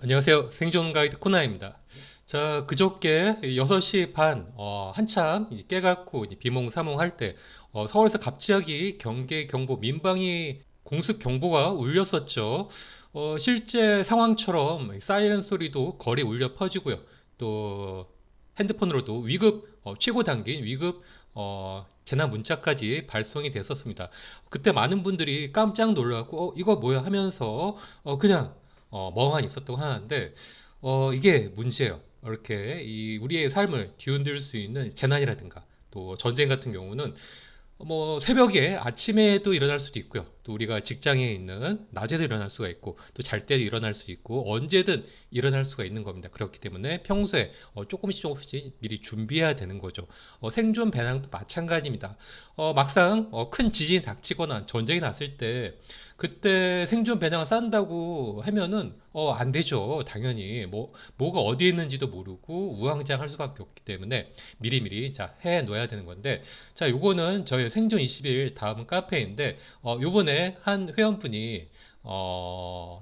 안녕하세요. 생존 가이드 코나입니다. 자, 그저께 6시 반, 한참 이제 깨갖고 이제 비몽사몽 할 때, 서울에서 갑자기 경계 경보 민방위 공습 경보가 울렸었죠. 실제 상황처럼 사이렌 소리도 거리 울려 퍼지고요. 또 핸드폰으로도 위급, 최고 단계인 위급, 재난 문자까지 발송이 됐었습니다. 그때 많은 분들이 깜짝 놀라고, 이거 뭐야 하면서, 그냥 멍하니 있었다고 하는데 이게 문제예요. 이렇게 우리의 삶을 뒤흔들 수 있는 재난이라든가 또 전쟁 같은 경우는 뭐 새벽에 아침에도 일어날 수도 있고요. 또 우리가 직장에 있는 낮에도 일어날 수가 있고 또 잘 때도 일어날 수 있고 언제든 일어날 수가 있는 겁니다. 그렇기 때문에 평소에 조금씩 미리 준비해야 되는 거죠. 생존 배낭도 마찬가지입니다. 막상 큰 지진이 닥치거나 전쟁이 났을 때 그때 생존 배낭을 싼다고 하면은 안 되죠. 당연히 뭐가 어디에 있는지도 모르고 우왕좌왕할 수밖에 없기 때문에 미리미리 자 해 놓아야 되는 건데 자, 요거는 저희 생존 20일 다음 카페인데, 요번에 한 회원분이,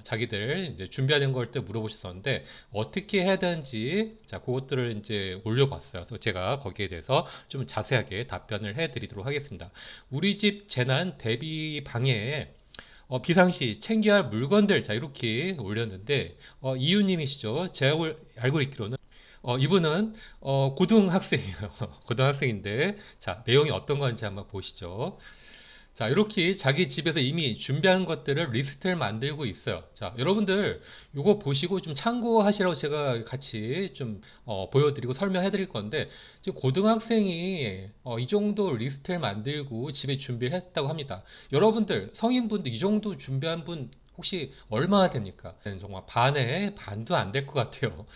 자기들 이제 준비하는 걸 때 물어보셨었는데, 어떻게 해야 되는지, 자, 그것들을 이제 올려봤어요. 그래서 제가 거기에 대해서 좀 자세하게 답변을 해드리도록 하겠습니다. 우리 집 재난 대비 방에 비상시 챙겨야 할 물건들, 자, 이렇게 올렸는데, 이유님이시죠? 제가 알고 있기로는 이분은 고등학생이에요. 고등학생인데 자 내용이 어떤 건지 한번 보시죠. 자 이렇게 자기 집에서 이미 준비한 것들을 리스트를 만들고 있어요. 자 여러분들 이거 보시고 좀 참고하시라고 제가 같이 좀 보여드리고 설명해 드릴 건데 지금 고등학생이 이 정도 리스트를 만들고 집에 준비를 했다고 합니다. 여러분들 성인분들 이 정도 준비한 분 혹시 얼마나 됩니까? 정말 반에 반도 안 될 것 같아요.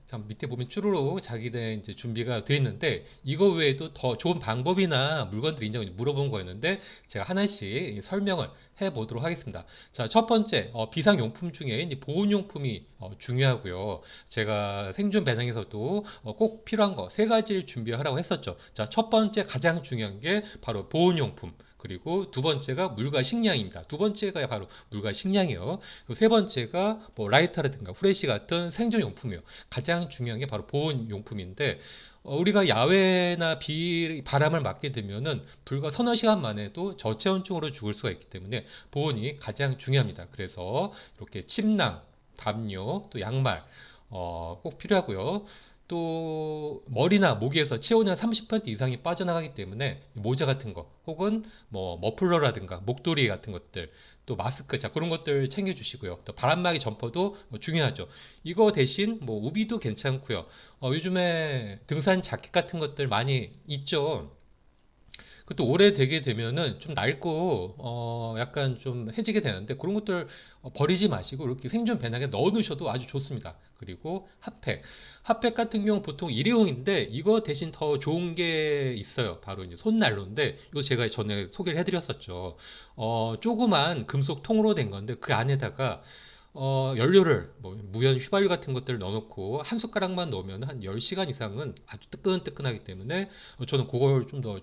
참 밑에 보면 쭈루루 자기들 이제 준비가 되어 있는데 이거 외에도 더 좋은 방법이나 물건들 인정 물어본 거였는데 제가 하나씩 설명을 해 보도록 하겠습니다. 자, 첫 번째 비상용품 중에 이제 보온용품이 중요하고요. 제가 생존 배낭에서도 꼭 필요한 거 세 가지를 준비하라고 했었죠. 자, 첫 번째 가장 중요한 게 바로 보온용품. 그리고 두 번째가 물과 식량입니다. 두 번째가 바로 물과 식량이에요. 그리고 세 번째가 뭐 라이터라든가 후레쉬 같은 생존용품이에요. 가장 중요한 게 바로 보온용품인데 우리가 야외나 바람을 맞게 되면은 불과 서너 시간 만에도 저체온증으로 죽을 수가 있기 때문에 보온이 가장 중요합니다. 그래서 이렇게 침낭, 담요, 또 양말 꼭 필요하고요. 또 머리나 목에서 체온이 한 30% 이상이 빠져나가기 때문에 모자 같은 거 혹은 뭐 머플러라든가 목도리 같은 것들 또 마스크 자 그런 것들 챙겨주시고요. 또 바람막이 점퍼도 중요하죠. 이거 대신 뭐 우비도 괜찮고요. 요즘에 등산 자켓 같은 것들 많이 있죠. 그것도 오래 되게 되면은 좀 낡고 약간 좀 해지게 되는데 그런 것들 버리지 마시고 이렇게 생존 배낭에 넣어 놓으셔도 아주 좋습니다. 그리고 핫팩 같은 경우 보통 일회용인데 이거 대신 더 좋은 게 있어요. 바로 이제 손난로인데 이거 제가 전에 소개를 해드렸었죠. 조그만 금속 통으로 된 건데 그 안에다가 연료를 뭐 무연 휘발유 같은 것들을 넣어놓고 한 숟가락만 넣으면 한 10시간 이상은 아주 뜨끈뜨끈하기 때문에 저는 그걸 좀 더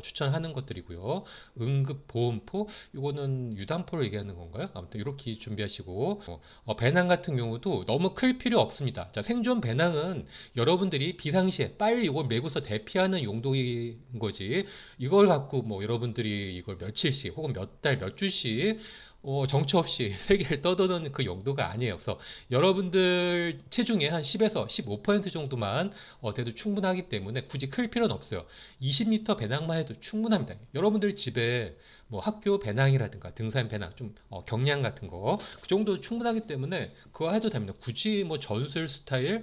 추천하는 것들이고요. 응급 보온포 이거는 유담포를 얘기하는 건가요? 아무튼 이렇게 준비하시고 배낭 같은 경우도 너무 클 필요 없습니다. 자 생존 배낭은 여러분들이 비상시에 빨리 이걸 메고서 대피하는 용도인 거지 이걸 갖고 뭐 여러분들이 이걸 며칠씩 혹은 몇 달 몇 주씩 정처 없이 세계를 떠도는 그 용도가 아니에요. 그래서 여러분들 체중의 한 10에서 15% 정도만 돼도 충분하기 때문에 굳이 클 필요는 없어요. 20m 배낭만 해도 충분합니다. 여러분들 집에 뭐 학교 배낭이라든가 등산 배낭 좀 경량 같은 거 그 정도 충분하기 때문에 그거 해도 됩니다. 굳이 뭐 전술 스타일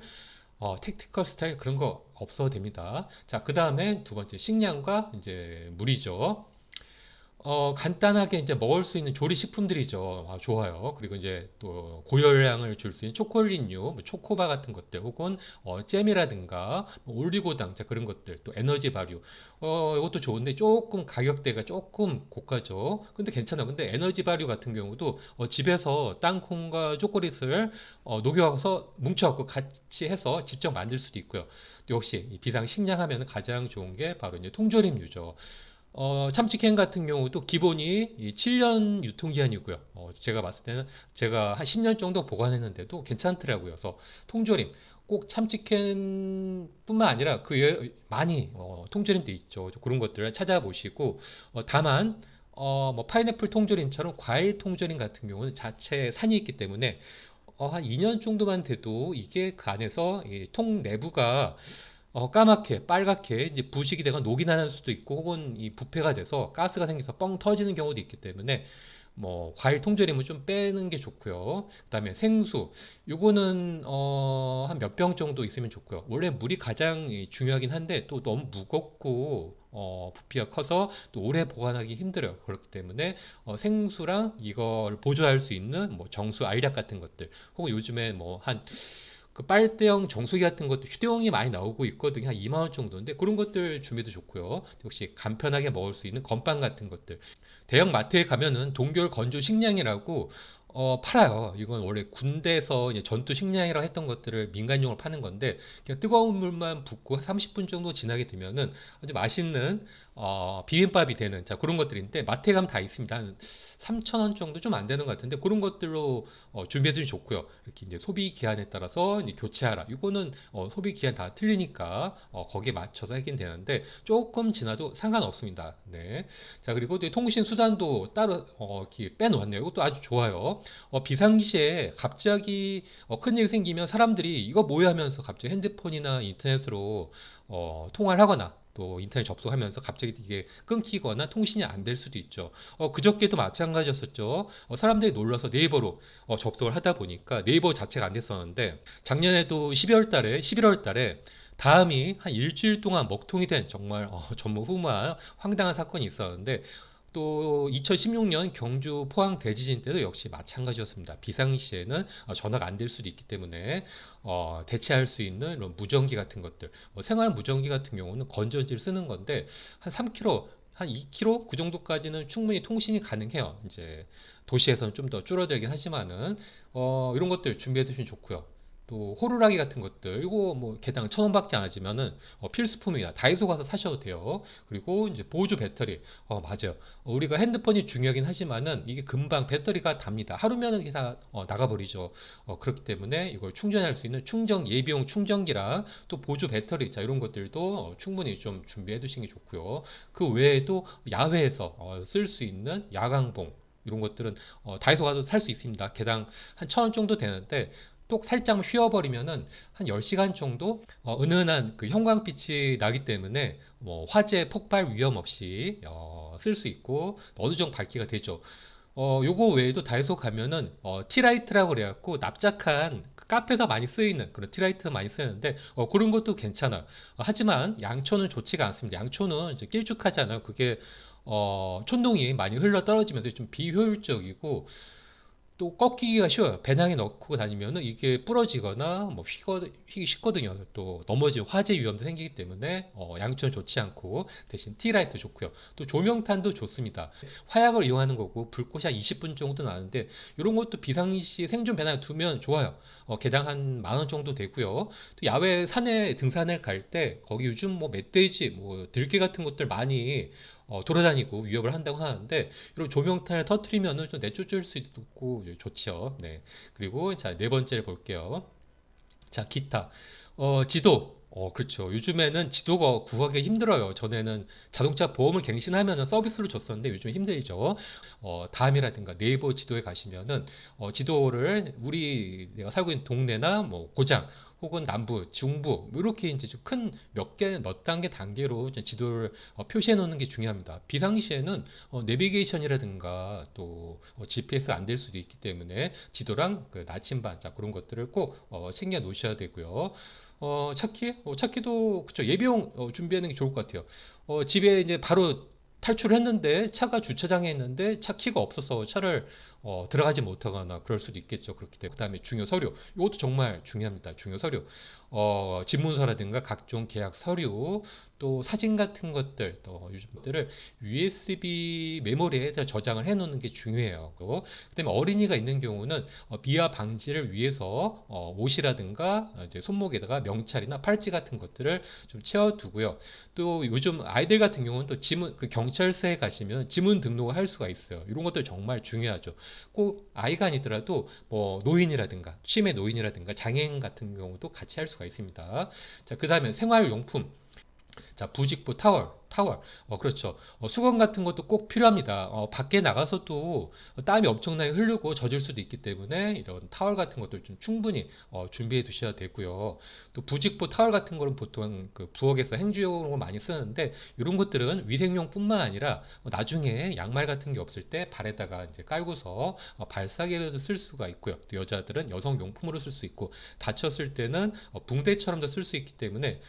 택티컬 스타일 그런 거 없어도 됩니다. 자, 그 다음에 두 번째 식량과 이제 물이죠. 간단하게 이제 먹을 수 있는 조리 식품들이죠. 좋아요. 그리고 이제 또 고열량을 줄 수 있는 초콜릿류, 뭐 초코바 같은 것들, 혹은 잼이라든가 뭐 올리고당, 자 그런 것들, 또 에너지 바류. 이것도 좋은데 조금 가격대가 조금 고가죠. 근데 괜찮아. 근데 에너지 바류 같은 경우도 집에서 땅콩과 초콜릿을 녹여서 뭉쳐갖고 같이 해서 직접 만들 수도 있고요. 또 역시 이 비상 식량 하면 가장 좋은 게 바로 이제 통조림류죠. 참치캔 같은 경우도 기본이 7년 유통기한이고요. 제가 봤을 때는 제가 한 10년 정도 보관했는데도 괜찮더라고요. 그래서 통조림 꼭 참치캔뿐만 아니라 그 외에 많이 통조림도 있죠. 그런 것들을 찾아보시고 다만 뭐 파인애플 통조림처럼 과일 통조림 같은 경우는 자체 산이 있기 때문에 한 2년 정도만 돼도 이게 그 안에서 이 통 내부가 까맣게 빨갛게 이제 부식이 되거나 녹이 나는 수도 있고 혹은 이 부패가 돼서 가스가 생겨서 뻥 터지는 경우도 있기 때문에 뭐 과일 통조림은 좀 빼는 게 좋고요. 그다음에 생수 요거는 한 몇 병 정도 있으면 좋고요. 원래 물이 가장 중요하긴 한데 또 너무 무겁고 부피가 커서 또 오래 보관하기 힘들어요. 그렇기 때문에 생수랑 이걸 보조할 수 있는 뭐 정수 알약 같은 것들 혹은 요즘에 뭐한 그 빨대형 정수기 같은 것도 휴대용이 많이 나오고 있거든요. 한 2만 원 정도인데 그런 것들 준비도 좋고요. 역시 간편하게 먹을 수 있는 건빵 같은 것들. 대형 마트에 가면은 동결 건조 식량이라고 팔아요. 이건 원래 군대에서 이제 전투 식량이라고 했던 것들을 민간용으로 파는 건데 그냥 뜨거운 물만 붓고 30분 정도 지나게 되면은 아주 맛있는 비빔밥이 되는 자 그런 것들인데 마트에 가면 다 있습니다. 한 3,000원 정도 좀 안 되는 것 같은데 그런 것들로 준비해두면 좋고요. 이렇게 이제 소비 기한에 따라서 이제 교체하라. 이거는 소비 기한 다 틀리니까 거기에 맞춰서 하긴 되는데 조금 지나도 상관없습니다. 네. 자 그리고 이제 통신 수단도 따로 이렇게 빼놓았네요. 이것도 아주 좋아요. 비상시에 갑자기 큰일이 생기면 사람들이 이거 뭐야 하면서 갑자기 핸드폰이나 인터넷으로 통화를 하거나 또 인터넷 접속하면서 갑자기 이게 끊기거나 통신이 안 될 수도 있죠. 그저께도 마찬가지였었죠. 사람들이 놀라서 네이버로 접속을 하다 보니까 네이버 자체가 안 됐었는데 작년에도 11월 달에 다음이 한 일주일 동안 먹통이 된 정말 전무후무한 황당한 사건이 있었는데 또 2016년 경주 포항 대지진 때도 역시 마찬가지였습니다. 비상시에는 전화가 안 될 수도 있기 때문에 대체할 수 있는 이런 무전기 같은 것들, 생활 무전기 같은 경우는 건전지를 쓰는 건데 한 3km, 한 2km 그 정도까지는 충분히 통신이 가능해요. 이제 도시에서는 좀 더 줄어들긴 하지만은 이런 것들 준비해 두시면 좋고요. 또 호루라기 같은 것들 이거 뭐 개당 1,000원밖에 안 하지만은 필수품이다. 다이소 가서 사셔도 돼요. 그리고 이제 보조 배터리 맞아요. 우리가 핸드폰이 중요하긴 하지만은 이게 금방 배터리가 답니다. 하루면은 이게 다 나가버리죠. 그렇기 때문에 이걸 충전할 수 있는 충전 예비용 충전기랑 또 보조 배터리 자 이런 것들도 충분히 좀 준비해 두시는 게 좋고요. 그 외에도 야외에서 쓸 수 있는 야광봉 이런 것들은 다이소 가서 살 수 있습니다. 개당 한 1,000원 정도 되는데 또 살짝 쉬어버리면은 한 10시간 정도 은은한 그 형광빛이 나기 때문에 뭐 화재 폭발 위험 없이 쓸 수 있고 어느 정도 밝기가 되죠. 요거 외에도 다이소 가면은 티라이트라고 그래갖고 납작한 그 카페에서 많이 쓰이는 그런 티라이트 많이 쓰는데 그런 것도 괜찮아요. 하지만 양초는 좋지가 않습니다. 양초는 이제 길쭉하잖아요. 그게 촌동이 많이 흘러 떨어지면서 좀 비효율적이고 또 꺾이기가 쉬워요. 배낭에 넣고 다니면은 이게 부러지거나 뭐 휘기 쉽거든요. 또 넘어지면 화재 위험도 생기기 때문에 양초는 좋지 않고 대신 티라이트 좋고요. 또 조명탄도 좋습니다. 화약을 이용하는 거고 불꽃이 한 20분 정도 나는데 이런 것도 비상시 생존 배낭에 두면 좋아요. 개당 한 10,000원 정도 되고요. 또 야외 산에 등산을 갈 때 거기 요즘 뭐 멧돼지, 뭐 들개 같은 것들 많이 돌아다니고 위협을 한다고 하는데 이런 조명탄을 터트리면은 좀 내쫓을 수 있고 좋죠. 네. 그리고 자, 네 번째를 볼게요. 자, 기타. 지도. 그렇죠. 요즘에는 지도가 구하기 힘들어요. 전에는 자동차 보험을 갱신하면은 서비스로 줬었는데 요즘 힘들죠. 다음이라든가 네이버 지도에 가시면은 지도를 우리 내가 살고 있는 동네나 뭐 고장 혹은 남부, 중부 뭐 이렇게 이제 좀 큰 몇 개, 몇 단계 단계로 이제 지도를 표시해 놓는 게 중요합니다. 비상시에는 내비게이션이라든가 또 GPS가 안 될 수도 있기 때문에 지도랑 그 나침반 자 그런 것들을 꼭 챙겨 놓으셔야 되고요. 찾기도 그쵸 예비용 준비하는 게 좋을 것 같아요. 집에 이제 바로 탈출을 했는데 차가 주차장에 있는데 차 키가 없어서 차를 들어가지 못하거나 그럴 수도 있겠죠. 그렇기 때문에 그다음에 중요 서류 이것도 정말 중요합니다. 중요 서류 집문서라든가 각종 계약 서류 또 사진 같은 것들 또 요즘들을 USB 메모리에 저장을 해 놓는 게 중요해요. 그리고 그다음에 어린이가 있는 경우는 비하 방지를 위해서 옷이라든가 이제 손목에다가 명찰이나 팔찌 같은 것들을 좀 채워두고요. 또 요즘 아이들 같은 경우는 또 지문 그 경찰서에 가시면 지문 등록을 할 수가 있어요. 이런 것들 정말 중요하죠. 꼭 아이가 아니더라도 뭐 노인이라든가 치매 노인이라든가 장애인 같은 경우도 같이 할 수가 있습니다. 자, 그다음에 생활용품. 자, 부직포 타월. 그렇죠. 수건 같은 것도 꼭 필요합니다. 밖에 나가서도 땀이 엄청나게 흐르고 젖을 수도 있기 때문에 이런 타월 같은 것들 좀 충분히 준비해 두셔야 되고요. 또 부직포 타월 같은 거는 보통 그 부엌에서 행주용으로 많이 쓰는데 이런 것들은 위생용뿐만 아니라 나중에 양말 같은 게 없을 때 발에다가 이제 깔고서 발사계로도 쓸 수가 있고요. 또 여자들은 여성용품으로 쓸 수 있고 다쳤을 때는 붕대처럼도 쓸 수 있기 때문에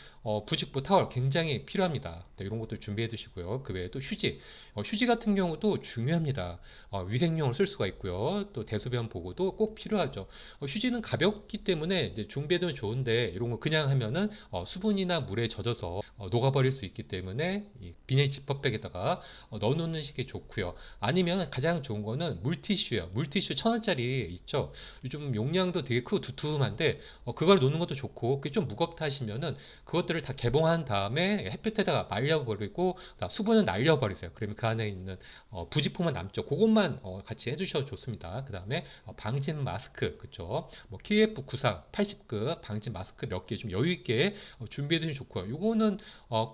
부직포 타월 굉장히 필요합니다. 네, 이런 것들 준비해 두시고요. 그 외에도 휴지, 휴지 같은 경우도 중요합니다. 위생용을 쓸 수가 있고요. 또 대소변 보고도 꼭 필요하죠. 휴지는 가볍기 때문에 이제 준비해두면 좋은데 이런 거 그냥 하면은 수분이나 물에 젖어서 녹아버릴 수 있기 때문에 이 비닐 지퍼백에다가 넣어놓는 게 좋고요. 아니면 가장 좋은 거는 물티슈예요. 물티슈 1,000원짜리 있죠. 요즘 용량도 되게 크고 두툼한데 그걸 놓는 것도 좋고 그게 좀 무겁다 하시면은 그것들을 다 개봉한 다음에 햇볕에다가 말려버리고 수분은 날려버리세요. 그러면 그 안에 있는 부직포만 남죠. 그것만 같이 해주셔도 좋습니다. 그 다음에 방진 마스크, 그쵸? 뭐 KF94 80급 방진 마스크 몇 개 좀 여유 있게 준비해 두시면 좋고요. 이거는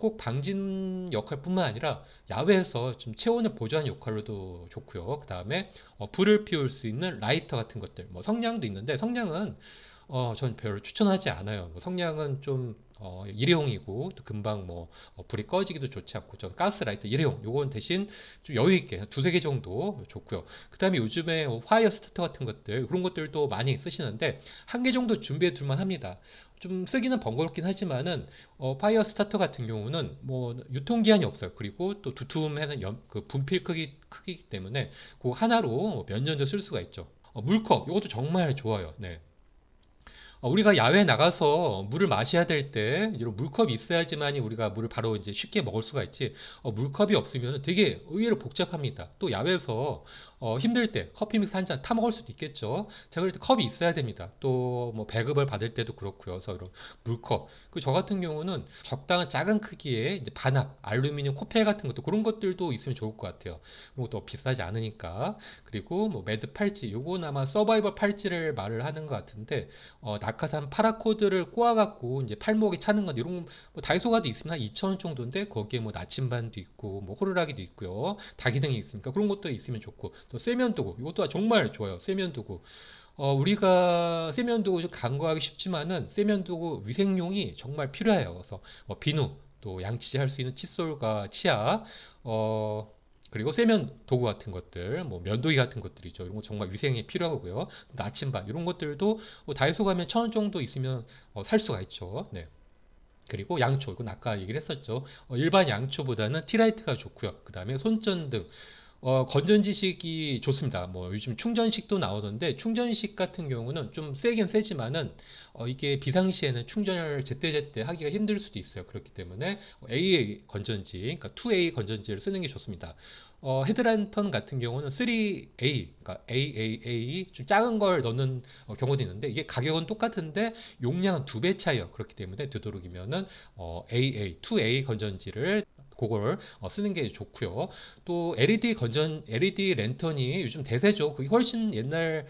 꼭 방진 역할뿐만 아니라 야외에서 좀 체온을 보조하는 역할로도 좋고요. 그 다음에 불을 피울 수 있는 라이터 같은 것들, 뭐 성냥도 있는데 성냥은 전 별로 추천하지 않아요. 뭐 성냥은 좀 일회용이고 또 금방 뭐 불이 꺼지기도 좋지 않고 전 가스라이트 일회용 요건 대신 좀 여유 있게 두세 개 정도 좋고요. 그다음에 요즘에 화이어 스타터 같은 것들 그런 것들도 많이 쓰시는데 한 개 정도 준비해 둘만 합니다. 좀 쓰기는 번거롭긴 하지만은 파이어 스타터 같은 경우는 뭐 유통기한이 없어요. 그리고 또 두툼한 그 분필 크기이기 때문에 그 하나로 몇 년도 쓸 수가 있죠. 물컵 이것도 정말 좋아요. 네. 우리가 야외에 나가서 물을 마셔야 될 때 이런 물컵이 있어야지만이 우리가 물을 바로 이제 쉽게 먹을 수가 있지. 물컵이 없으면 되게 의외로 복잡합니다. 또 야외에서 힘들 때 커피 믹스 한 잔 타 먹을 수도 있겠죠. 자, 그럴 때 컵이 있어야 됩니다. 또 뭐 배급을 받을 때도 그렇고요. 그래서 이런 물컵. 그 저 같은 경우는 적당한 작은 크기의 이제 반합, 알루미늄 코펠 같은 것도 그런 것들도 있으면 좋을 것 같아요. 그런 것도 비싸지 않으니까. 그리고 뭐 매드 팔찌, 요건 아마 서바이벌 팔찌를 말을 하는 것 같은데 낙하산 파라코드를 꼬아갖고 이제 팔목에 차는 건 이런 뭐 다이소 가도 있으면 한 2,000원 정도인데 거기에 뭐 나침반도 있고 뭐 호루라기도 있고요. 다기능이 있으니까 그런 것도 있으면 좋고 또 쇠면도구 이것도 정말 좋아요. 쇠면도구 우리가 세면도구 좀 간과하기 쉽지만은 세면도구 위생용이 정말 필요해요. 그래서 비누 또 양치할 수 있는 칫솔과 치아 그리고 세면 도구 같은 것들, 뭐 면도기 같은 것들이죠. 이런 거 정말 위생에 필요하고요. 나침반 이런 것들도 다이소 가면 1,000원 정도 있으면 살 수가 있죠. 네. 그리고 양초, 이건 아까 얘기를 했었죠. 일반 양초보다는 티라이트가 좋고요. 그 다음에 손전등, 건전지식이 좋습니다. 뭐 요즘 충전식도 나오던데 충전식 같은 경우는 좀 세긴 세지만은 이게 비상시에는 충전을 제때제때 하기가 힘들 수도 있어요. 그렇기 때문에 AA 건전지, 그러니까 2A 건전지를 쓰는 게 좋습니다. 헤드랜턴 같은 경우는 3A, 그러니까 AAA 좀 작은 걸 넣는 경우도 있는데 이게 가격은 똑같은데 용량은 2배 차이요. 그렇기 때문에 되도록이면은 AA, 2A 건전지를 그걸 쓰는 게 좋고요. 또 LED 랜턴이 요즘 대세죠. 그게 훨씬 옛날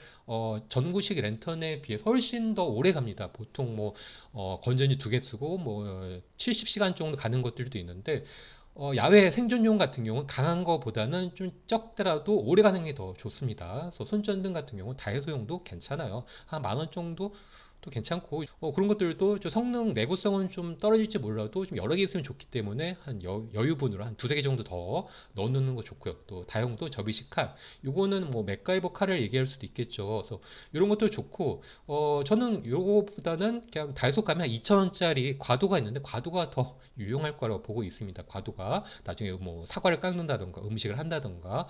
전구식 랜턴에 비해서 훨씬 더 오래 갑니다. 보통 뭐 건전지 2개 쓰고 뭐 70시간 정도 가는 것들도 있는데 야외 생존용 같은 경우는 강한 거보다는 좀 적더라도 오래 가는 게 더 좋습니다. 그래서 손전등 같은 경우는 다이소용도 괜찮아요. 한 10,000원 정도 또 괜찮고 그런 것들도 좀 성능 내구성은 좀 떨어질지 몰라도 좀 여러 개 있으면 좋기 때문에 한 여유분으로 한 두세 개 정도 더 넣어놓는 거 좋고요. 또 다용도 접이식 칼 요거는 뭐 맥가이버 칼을 얘기할 수도 있겠죠. 그래서 이런 것도 좋고 저는 요거보다는 그냥 다이소 가면 한 2,000원짜리 과도가 있는데 과도가 더 유용할 거라고 보고 있습니다. 과도가 나중에 뭐 사과를 깎는다던가 음식을 한다던가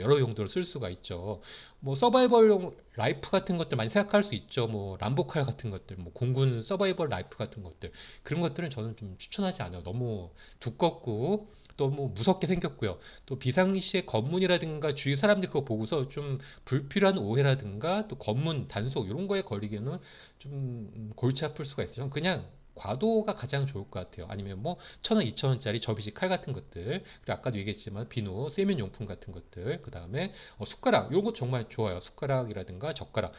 여러 용도로 쓸 수가 있죠. 뭐 서바이벌용 라이프 같은 것들 많이 생각할 수 있죠. 뭐 람보칼 같은 것들, 뭐 공군 서바이벌 라이프 같은 것들, 그런 것들은 저는 좀 추천하지 않아요. 너무 두껍고 너무 무섭게 생겼고요. 또 비상시에 검문이라든가 주위 사람들이 그거 보고서 좀 불필요한 오해라든가 또 검문 단속 이런 거에 걸리기는 좀 골치 아플 수가 있어요. 저는 그냥 과도가 가장 좋을 것 같아요. 아니면 뭐 1,000원, 2,000원짜리 접이식 칼 같은 것들, 그리고 아까도 얘기했지만 비누, 세면용품 같은 것들, 그 다음에 숟가락, 요거 정말 좋아요. 숟가락이라든가 젓가락.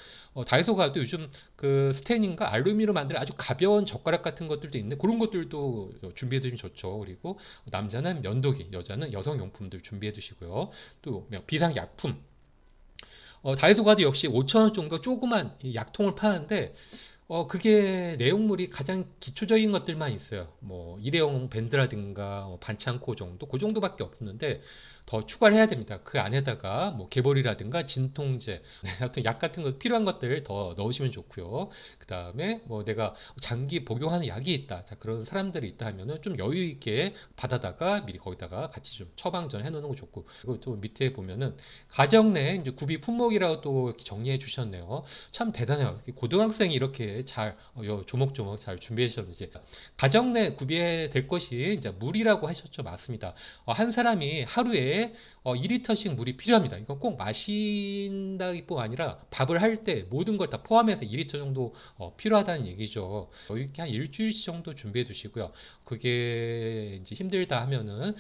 다이소 가도 요즘 그 스테인인가 알루미늄 만든 아주 가벼운 젓가락 같은 것들도 있는데 그런 것들도 준비해 두시면 좋죠. 그리고 남자는 면도기, 여자는 여성용품들 준비해 두시고요. 또 비상약품. 다이소 가도 역시 5,000원 정도 조그만 이 약통을 파는데 그게 내용물이 가장 기초적인 것들만 있어요. 뭐 일회용 밴드라든가 반창고 정도, 그 정도밖에 없는데 더 추가를 해야 됩니다. 그 안에다가 뭐 개보리라든가 진통제, 네, 하여튼 약 같은 거 필요한 것들 더 넣으시면 좋고요. 그 다음에 뭐 내가 장기 복용하는 약이 있다. 자, 그런 사람들이 있다 하면은 좀 여유 있게 받아다가 미리 거기다가 같이 좀 처방전 해놓는 거 좋고. 그리고 또 밑에 보면은 가정 내 이제 구비 품목이라고 또 이렇게 정리해 주셨네요. 참 대단해요. 고등학생이 이렇게 잘 조목조목 잘 준비해 주셨는지. 가정 내 구비해야 될 것이 이제 물이라고 하셨죠. 맞습니다. 한 사람이 하루에 2리터씩 물이 필요합니다. 이건 꼭 마신다기뿐 아니라 밥을 할 때 모든 걸 다 포함해서 2리터 정도 필요하다는 얘기죠. 이렇게 한 일주일치 정도 준비해 두시고요. 그게 이제 힘들다 하면은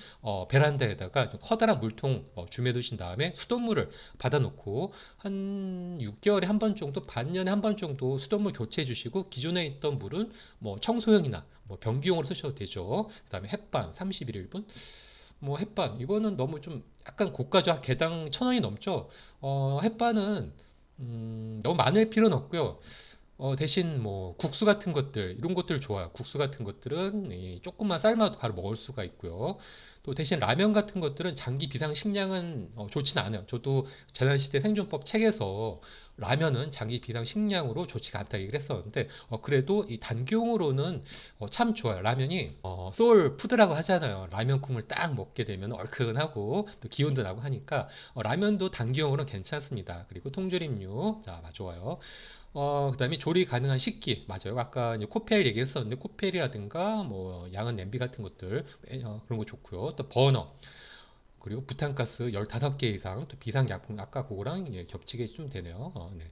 베란다에다가 좀 커다란 물통 준비해 두신 다음에 수돗물을 받아놓고 한 6개월에 한 번 정도, 반년에 한 번 정도 수돗물 교체해 주시고 기존에 있던 물은 뭐 청소용이나 뭐 변기용으로 쓰셔도 되죠. 그다음에 햇반 31분. 뭐 햇반 이거는 너무 좀 약간 고가죠. 개당 1,000원이 넘죠. 햇반은 너무 많을 필요는 없고요. 대신 뭐 국수 같은 것들 이런 것들 좋아요. 국수 같은 것들은 조금만 삶아도 바로 먹을 수가 있고요. 또 대신 라면 같은 것들은 장기 비상 식량은 좋지는 않아요. 저도 재난시대 생존법 책에서 라면은 장기 비상 식량으로 좋지가 않다 얘기를 했었는데 그래도 이 단기용으로는 참 좋아요. 라면이 소울 푸드라고 하잖아요. 라면 국물 딱 먹게 되면 얼큰하고 또 기운도 나고 하니까 라면도 단기용으로는 괜찮습니다. 그리고 통조림류 자 좋아요. 그 다음에 조리 가능한 식기 맞아요. 아까 이제 코펠 얘기했었는데 코펠이라든가 뭐 양은 냄비 같은 것들 그런 거 좋고요. 또 버너 그리고 부탄가스 15개 이상 또 비상약품 아까 그거랑 겹치게 좀 되네요. 네.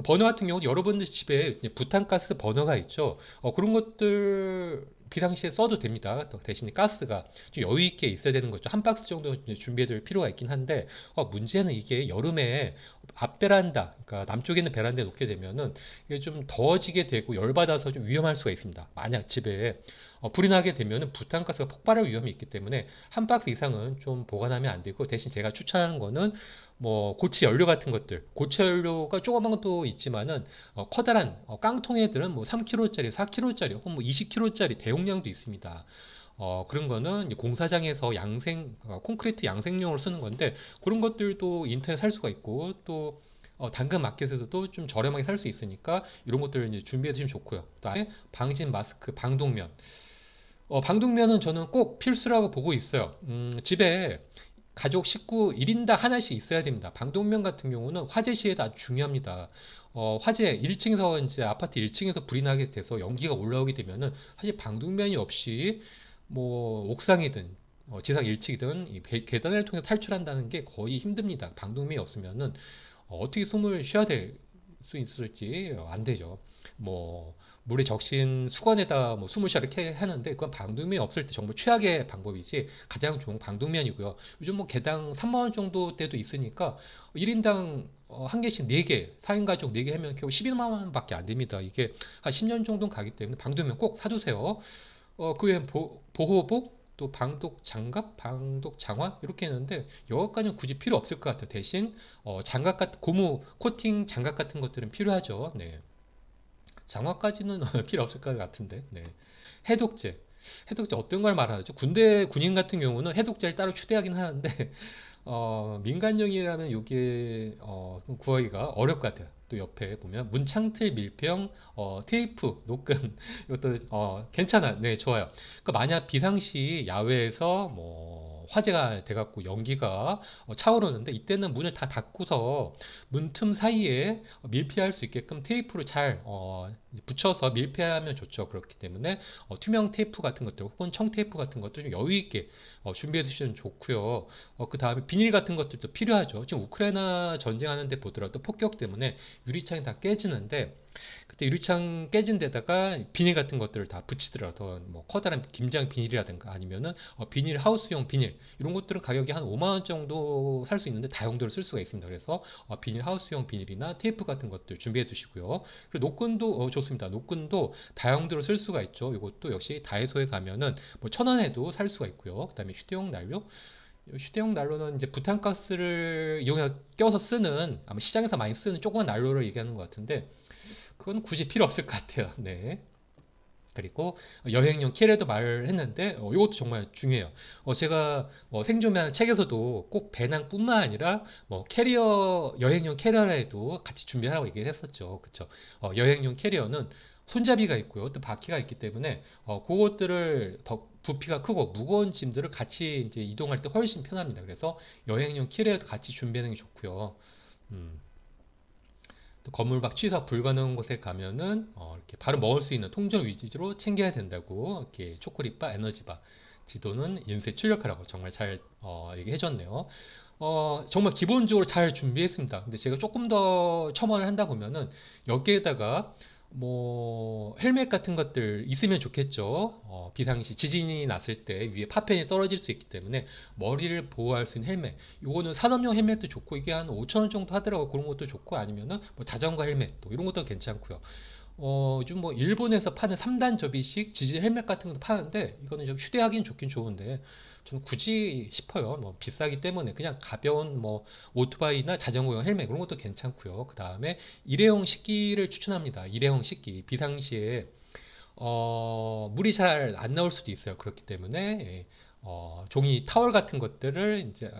버너 같은 경우도 여러분들 집에 이제 부탄가스 버너가 있죠. 그런 것들 비상시에 써도 됩니다. 또 대신 가스가 좀 여유 있게 있어야 되는 거죠. 한 박스 정도 이제 준비해둘 필요가 있긴 한데 문제는 이게 여름에 앞 베란다, 그러니까 남쪽에 있는 베란다에 놓게 되면은 이게 좀 더워지게 되고 열받아서 좀 위험할 수가 있습니다. 만약 집에 불이 나게 되면 부탄가스가 폭발할 위험이 있기 때문에 한 박스 이상은 좀 보관하면 안 되고 대신 제가 추천하는 거는 뭐 고체 연료 같은 것들 고체 연료가 조그만 것도 있지만은 커다란 깡통 애들은 뭐 3kg짜리 4kg짜리 혹은 뭐 20kg짜리 대용량도 있습니다. 그런 거는 이제 공사장에서 콘크리트 양생용으로 쓰는 건데 그런 것들도 인터넷 살 수가 있고 또 당근 마켓에서도 좀 저렴하게 살 수 있으니까 이런 것들 이제 준비해 두시면 좋고요. 그다음에 방진 마스크, 방독면. 방독면은 저는 꼭 필수라고 보고 있어요. 집에 가족 식구 1인당 하나씩 있어야 됩니다. 방독면 같은 경우는 화재 시에도 아주 중요합니다. 화재 1층에서 이제 아파트 1층에서 불이 나게 돼서 연기가 올라오게 되면은 사실 방독면이 없이 뭐 옥상이든 지상 1층이든 이 계단을 통해 탈출한다는 게 거의 힘듭니다. 방독면이 없으면은 어떻게 숨을 쉬어야 될 수 있을지 안 되죠. 뭐 물에 적신 수건에다 뭐 숨을 쉬어 이렇게 하는데 그건 방독면이 없을 때 정말 최악의 방법이지 가장 좋은 방독면이고요. 요즘 뭐 개당 3만 원 정도 때도 있으니까 1인당 한 개씩 4개, 4인 가족 4개 하면 겨우 12만 원밖에 안 됩니다. 이게 한 10년 정도 가기 때문에 방독면 꼭 사두세요. 그 외엔 보호복, 또 방독 장갑, 방독 장화 이렇게 했는데 여기까지는 굳이 필요 없을 것 같아요. 대신 장갑 같은 고무 코팅 장갑 같은 것들은 필요하죠. 네. 장화까지는 필요 없을 것 같은데. 네. 해독제. 해독제 어떤 걸 말하죠? 군대 군인 같은 경우는 해독제를 따로 휴대하긴 하는데 민간용이라면 이게 구하기가 어려울 것 같아요. 또 옆에 보면 문창틀 밀폐형 테이프 노끈 이것도 괜찮아. 네, 좋아요. 그러니까 만약 비상시 야외에서 뭐 화재가 돼갖고 연기가 차오르는데, 이때는 문을 다 닫고서 문틈 사이에 밀폐할 수 있게끔 테이프를 잘 붙여서 밀폐하면 좋죠. 그렇기 때문에 투명 테이프 같은 것들 혹은 청 테이프 같은 것들 좀 여유 있게 준비해 두시면 좋고요. 그 다음에 비닐 같은 것들도 필요하죠. 지금 우크라이나 전쟁하는데 보더라도 폭격 때문에 유리창이 다 깨지는데, 그때 유리창 깨진 데다가 비닐 같은 것들을 다 붙이더라도 뭐 커다란 김장 비닐이라든가 아니면은 비닐 하우스용 비닐, 이런 것들은 가격이 한 5만 원 정도 살 수 있는데 다용도로 쓸 수가 있습니다. 그래서 비닐 하우스용 비닐이나 테이프 같은 것들 준비해 두시고요. 그리고 노끈도 좋습니다. 노끈도 다용도로 쓸 수가 있죠. 이것도 역시 다이소에 가면은 뭐 1,000원에도 살 수가 있고요. 그다음에 휴대용 난로, 휴대용 난로는 이제 부탄가스를 이용해 껴서 쓰는, 아마 시장에서 많이 쓰는 조그만 난로를 얘기하는 것 같은데, 그건 굳이 필요 없을 것 같아요. 네. 그리고 여행용 캐리어도 말을 했는데, 이것도 정말 중요해요. 제가 생존면 책에서도 꼭 배낭뿐만 아니라 뭐 캐리어, 여행용 캐리어에도 같이 준비하라고 얘기를 했었죠. 그쵸? 여행용 캐리어는 손잡이가 있고요, 또 바퀴가 있기 때문에 그것들을 더 부피가 크고 무거운 짐들을 같이 이제 이동할 때 훨씬 편합니다. 그래서 여행용 캐리어도 같이 준비하는 게 좋고요. 음. 또 건물 밖 취사 불가능한 곳에 가면은 이렇게 바로 먹을 수 있는 통정 위주로 챙겨야 된다고, 이렇게 초콜릿바, 에너지바, 지도는 인쇄 출력하라고 정말 잘 얘기해 줬네요. 정말 기본적으로 잘 준비했습니다. 근데 제가 조금 더 첨언을 한다 보면은 여기에다가 뭐 헬멧 같은 것들 있으면 좋겠죠. 비상시 지진이 났을 때 위에 파편이 떨어질 수 있기 때문에 머리를 보호할 수 있는 헬멧, 요거는 산업용 헬멧도 좋고, 이게 한 5천 원 정도 하더라고. 그런 것도 좋고, 아니면은 뭐 자전거 헬멧 또 이런 것도 괜찮고요. 요즘 뭐 일본에서 파는 3단 접이식 지진 헬멧 같은 것도 파는데, 이거는 좀 휴대하기는 좋긴 좋은데 저는 굳이 싶어요. 뭐 비싸기 때문에 그냥 가벼운 뭐 오토바이나 자전거용 헬멧 그런 것도 괜찮고요. 그 다음에 일회용 식기를 추천합니다. 일회용 식기, 비상시에 물이 잘 안 나올 수도 있어요. 그렇기 때문에 종이 타월 같은 것들을 이제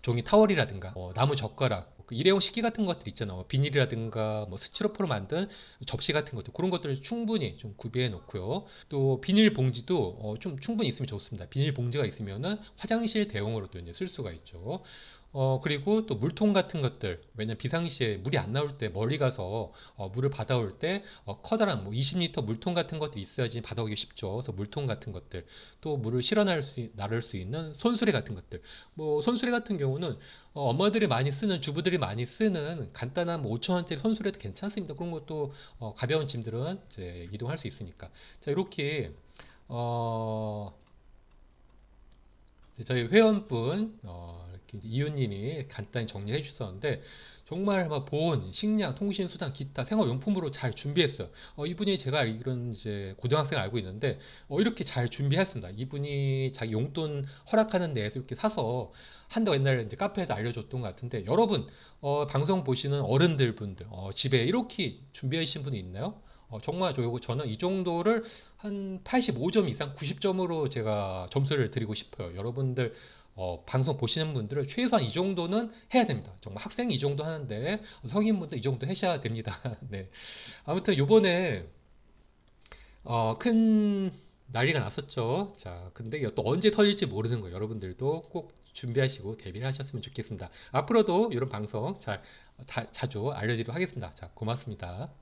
종이 타월이라든가 나무 젓가락, 그 일회용 식기 같은 것들 있잖아요. 비닐이라든가 뭐 스티로폼으로 만든 접시 같은 것들, 그런 것들을 충분히 좀 구비해 놓고요. 또 비닐 봉지도 좀 충분히 있으면 좋습니다. 비닐 봉지가 있으면은 화장실 대용으로도 이제 쓸 수가 있죠. 그리고 또 물통 같은 것들, 왜냐면 비상시에 물이 안 나올 때 멀리 가서 물을 받아올 때 커다란 뭐 20리터 물통 같은 것도 있어야지 받아오기 쉽죠. 그래서 물통 같은 것들, 또 물을 실어 나를 수 있는 손수레 같은 것들, 뭐 손수레 같은 경우는 엄마들이 많이 쓰는, 주부들이 많이 쓰는 간단한 뭐 5천 원짜리 손수레도 괜찮습니다. 그런 것도 가벼운 짐들은 이제 이동할 수 있으니까. 자, 이렇게 어, 저희 회원분 이렇게 이제 이웃님이 간단히 정리해 주셨는데, 정말 막 보온, 식량, 통신 수단, 기타 생활용품으로 잘 준비했어요. 이분이 제가 알기로는 이제 고등학생 알고 있는데 이렇게 잘 준비했습니다. 이분이 자기 용돈 허락하는 데에서 이렇게 사서 한다고 옛날에 이제 카페에도 알려줬던 것 같은데, 여러분 방송 보시는 어른들 분들 집에 이렇게 준비하신 분이 있나요? 정말 저는 이 정도를 한 85점 이상 90점으로 제가 점수를 드리고 싶어요. 여러분들 방송 보시는 분들은 최소한 이 정도는 해야 됩니다. 정말 학생이 이 정도 하는데 성인분들 이 정도 하셔야 됩니다. 네. 아무튼 요번에 큰 난리가 났었죠. 자, 근데 이거 또 언제 터질지 모르는 거예요. 여러분들도 꼭 준비하시고 대비를 하셨으면 좋겠습니다. 앞으로도 이런 방송 자주 알려드리도록 하겠습니다. 자, 고맙습니다.